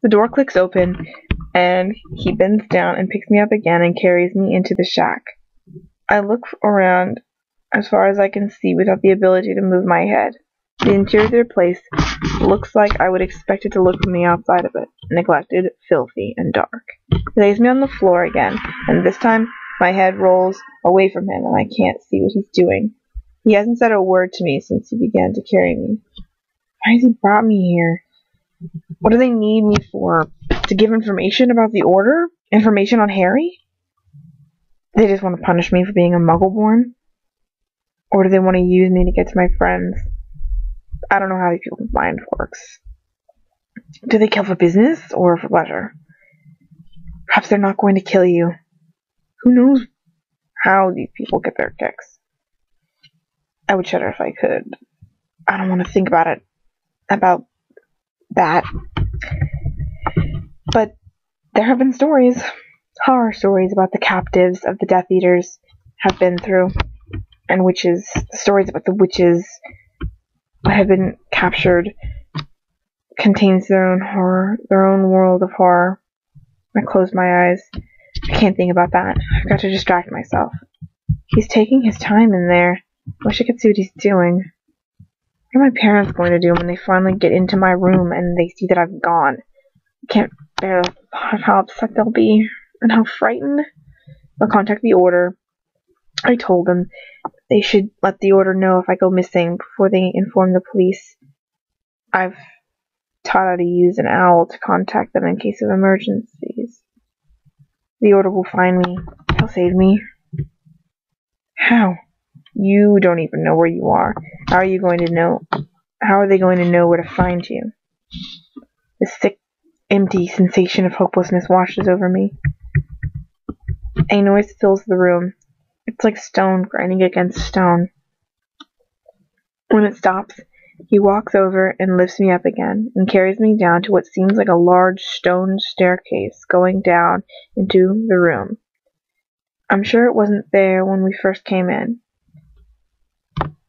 The door clicks open, and he bends down and picks me up again and carries me into the shack. I look around as far as I can see without the ability to move my head. The interior of the place looks like I would expect it to look from the outside of it, neglected, filthy, and dark. He lays me on the floor again, and this time my head rolls away from him and I can't see what he's doing. He hasn't said a word to me since he began to carry me. Why has he brought me here? What do they need me for? To give information about the Order? Information on Harry? They just want to punish me for being a Muggle-born? Or do they want to use me to get to my friends? I don't know how these people's mind works. Do they kill for business or for pleasure? Perhaps they're not going to kill you. Who knows how these people get their kicks? I would shudder if I could. I don't want to think about that. But there have been stories, horror stories about the captives of the Death Eaters have been through, and witches, stories about the witches that have been captured contains their own horror, their own world of horror. I close my eyes. I can't think about that. I've got to distract myself. He's taking his time in there. I wish I could see what he's doing. What are my parents going to do when they finally get into my room and they see that I've gone? I can't bear the thought of how upset they'll be and how frightened. I'll contact the Order. I told them they should let the Order know if I go missing before they inform the police. I've taught how to use an owl to contact them in case of emergencies. The Order will find me. They'll save me. How? You don't even know where you are. How are you going to know? How are they going to know where to find you? The sick, empty sensation of hopelessness washes over me. A noise fills the room. It's like stone grinding against stone. When it stops, he walks over and lifts me up again and carries me down to what seems like a large stone staircase going down into the room. I'm sure it wasn't there when we first came in.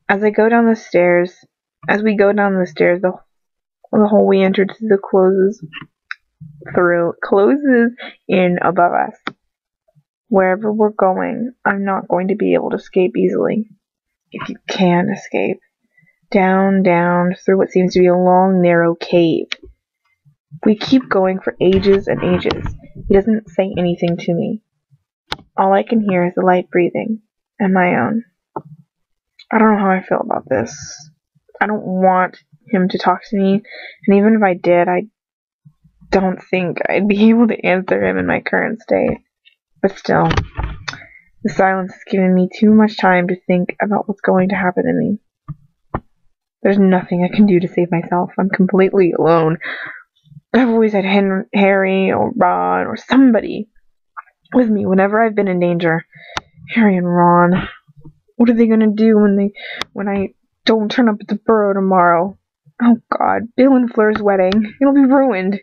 As we go down the stairs, the hole we entered closes in above us. Wherever we're going, I'm not going to be able to escape easily. If you can escape. Down, through what seems to be a long, narrow cave. We keep going for ages and ages. He doesn't say anything to me. All I can hear is the light breathing, and my own. I don't know how I feel about this. I don't want him to talk to me, and even if I did, I don't think I'd be able to answer him in my current state. But still, the silence has given me too much time to think about what's going to happen to me. There's nothing I can do to save myself. I'm completely alone. I've always had Harry or Ron or somebody with me whenever I've been in danger. Harry and Ron. What are they going to do when I don't turn up at the Burrow tomorrow? Oh God, Bill and Fleur's wedding. It'll be ruined.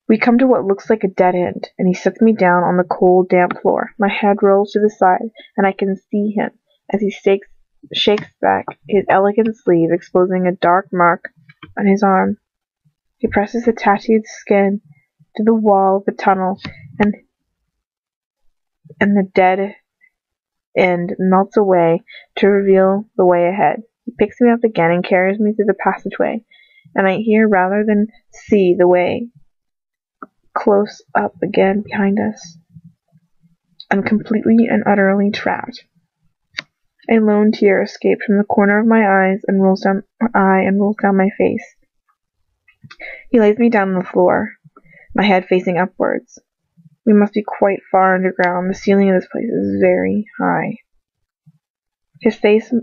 We come to what looks like a dead end, and he sets me down on the cold, damp floor. My head rolls to the side, and I can see him as he shakes back his elegant sleeve, exposing a dark mark on his arm. He presses the tattooed skin to the wall of the tunnel, and the dead end melts away to reveal the way ahead. He picks me up again and carries me through the passageway, and I hear rather than see the way close up again behind us. I'm completely and utterly trapped. A lone tear escapes from the corner of my eye and rolls down my face. He lays me down on the floor, my head facing upwards. We must be quite far underground. The ceiling of this place is very high. His face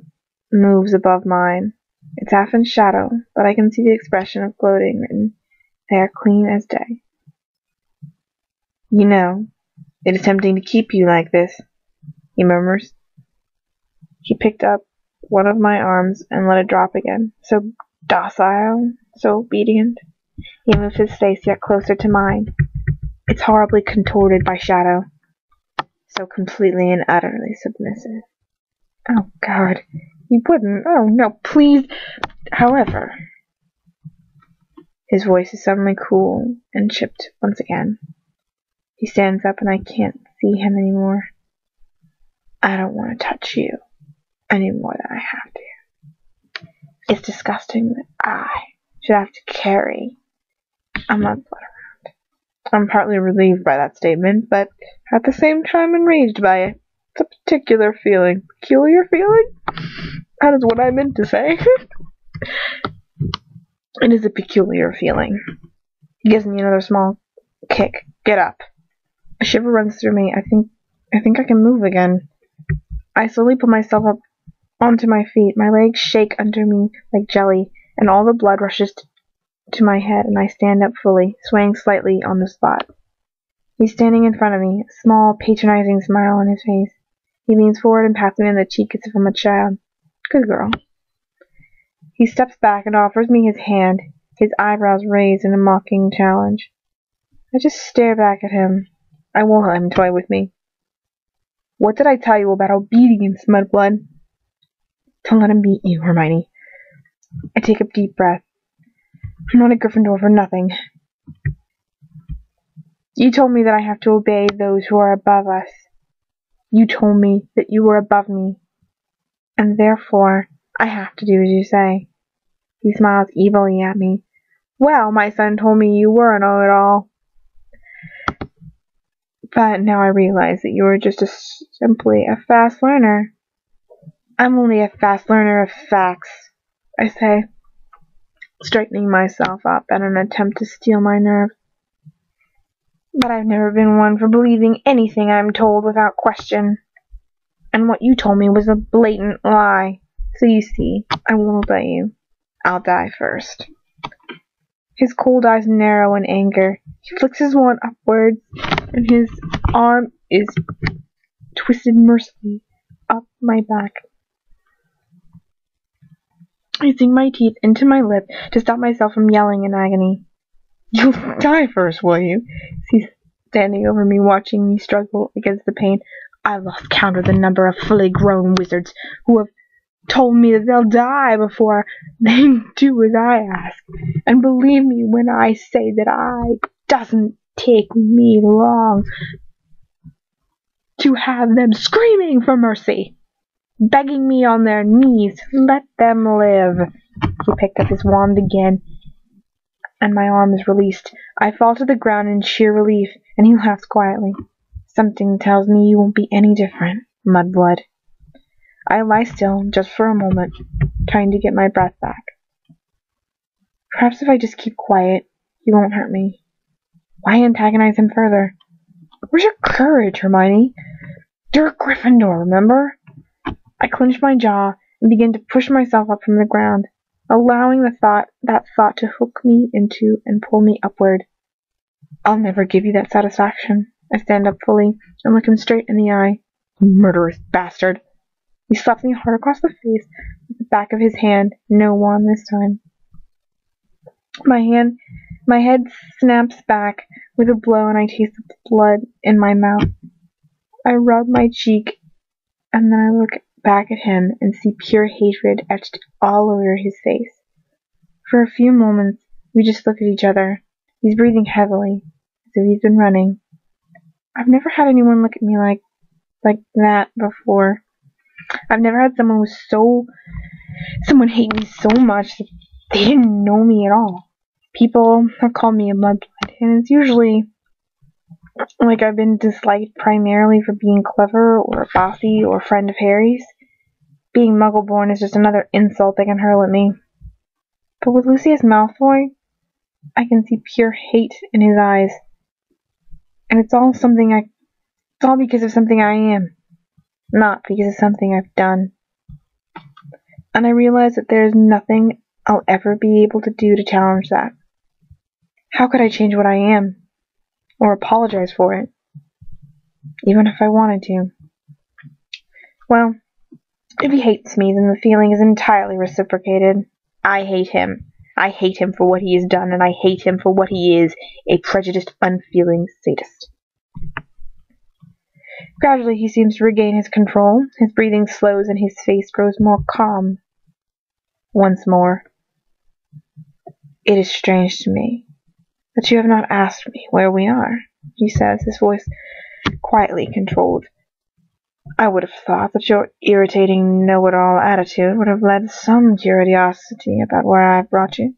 moves above mine. It's half in shadow, but I can see the expression of gloating written there, clean as day. You know, it is tempting to keep you like this, he murmurs. He picked up one of my arms and let it drop again. So docile, so obedient. He moved his face yet closer to mine. It's horribly contorted by shadow. So completely and utterly submissive. Oh, God. He wouldn't. Oh, no, please. However, His voice is suddenly cool and chipped once again. He stands up and I can't see him anymore. I don't want to touch you any more than I have to. It's disgusting that I should have to carry a mudblood around. I'm partly relieved by that statement, but at the same time enraged by it. It's a particular feeling. Peculiar feeling? That is what I meant to say. It is a peculiar feeling. He gives me another small kick. Get up. A shiver runs through me. I think I can move again. I slowly pull myself up onto my feet. My legs shake under me like jelly, and all the blood rushes to my head, and I stand up fully, swaying slightly on the spot. He's standing in front of me, a small, patronizing smile on his face. He leans forward and pats me on the cheek as if I'm a child. Good girl. He steps back and offers me his hand, his eyebrows raised in a mocking challenge. I just stare back at him. I won't let him toy with me. What did I tell you about obedience, Mudblood? Don't let him beat you, Hermione. I take a deep breath. I'm not a Gryffindor for nothing. You told me that I have to obey those who are above us. You told me that you were above me, and therefore I have to do as you say. He smiles evilly at me. Well, my son told me you were a know-it-all. But now I realize that you are just simply a fast learner. I'm only a fast learner of facts, I say, straightening myself up in an attempt to steel my nerve. But I've never been one for believing anything I'm told without question. And what you told me was a blatant lie. So you see, I won't obey you. I'll die first. His cold eyes narrow in anger. He flicks his wand upwards, and his arm is twisted mercilessly up my back. I sink my teeth into my lip to stop myself from yelling in agony. You'll die first, will you? He's standing over me, watching me struggle against the pain. I've lost count of the number of fully grown wizards who have told me that they'll die before they do as I ask. And believe me when I say that it doesn't take me long to have them screaming for mercy, begging me on their knees, let them live. He picked up his wand again, and my arm is released. I fall to the ground in sheer relief, and he laughs quietly. Something tells me you won't be any different, Mudblood. I lie still just for a moment, trying to get my breath back. Perhaps if I just keep quiet, he won't hurt me. Why antagonize him further? Where's your courage, Hermione? You're a Gryffindor, remember? I clench my jaw and begin to push myself up from the ground, allowing that thought to hook me into and pull me upward. I'll never give you that satisfaction. I stand up fully and look him straight in the eye. You murderous bastard! He slaps me hard across the face with the back of his hand. No wand this time. My head snaps back with a blow, and I taste the blood in my mouth. I rub my cheek, and then I look back at him and see pure hatred etched all over his face. For a few moments, we just look at each other. He's breathing heavily, as if he's been running. I've never had anyone look at me like that before. I've never had someone hate me so much that they didn't know me at all. People have called me a mudblood, and it's usually like I've been disliked primarily for being clever or bossy or a friend of Harry's. Being muggle-born is just another insult they can hurl at me. But with Lucius Malfoy, I can see pure hate in his eyes. And it's all because of something I am, not because of something I've done. And I realize that there is nothing I'll ever be able to do to challenge that. How could I change what I am? Or apologize for it? Even if I wanted to. Well, if he hates me, then the feeling is entirely reciprocated. I hate him. I hate him for what he has done, and I hate him for what he is, a prejudiced, unfeeling sadist. Gradually he seems to regain his control. His breathing slows and his face grows more calm. Once more. It is strange to me that you have not asked me where we are, he says, his voice quietly controlled. I would have thought that your irritating know-it-all attitude would have led some curiosity about where I have brought you.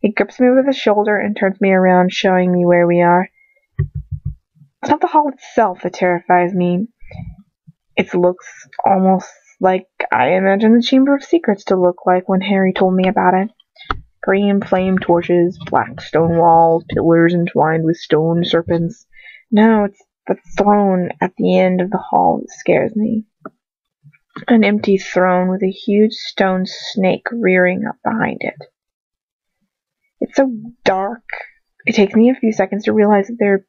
He grips me with his shoulder and turns me around, showing me where we are. It's not the hall itself that terrifies me. It looks almost like I imagined the Chamber of Secrets to look like when Harry told me about it. Green flame torches, black stone walls, pillars entwined with stone serpents. No, it's the throne at the end of the hall that scares me. An empty throne with a huge stone snake rearing up behind it. It's so dark, it takes me a few seconds to realize that there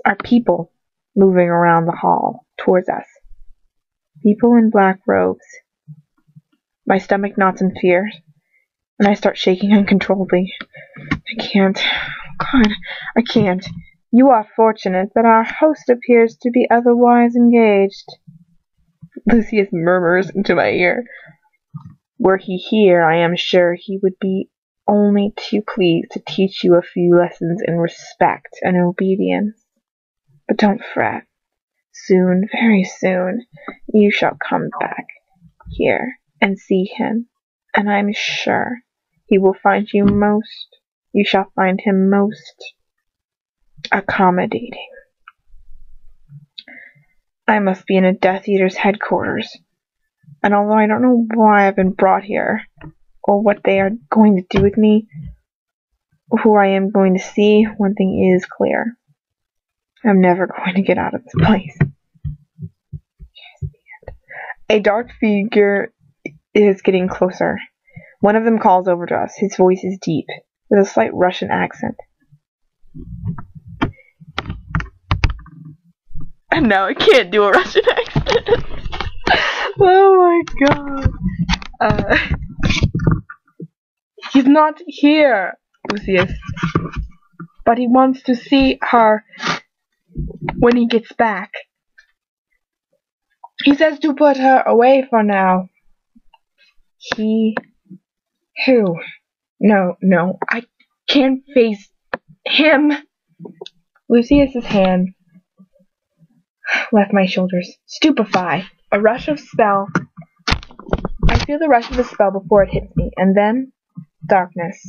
are people moving around the hall towards us. People in black robes. My stomach knots in fear, and I start shaking uncontrollably. I can't. God, I can't. You are fortunate that our host appears to be otherwise engaged. Lucius murmurs into my ear. Were he here, I am sure he would be only too pleased to teach you a few lessons in respect and obedience. But don't fret. Soon, very soon, you shall come back here and see him, and I'm sure you shall find him most accommodating. I must be in a Death Eater's headquarters, and although I don't know why I've been brought here, or what they are going to do with me, or who I am going to see, one thing is clear. I'm never going to get out of this place. A dark figure is getting closer. One of them calls over to us. His voice is deep, with a slight Russian accent. And now I can't do a Russian accent. Oh my god. He's not here, Lucius. But he wants to see her when he gets back. He says to put her away for now. Who? No, I can't face him. Lucius's hand left my shoulders. Stupefy. A rush of spell. I feel the rush of the spell before it hits me, and then darkness.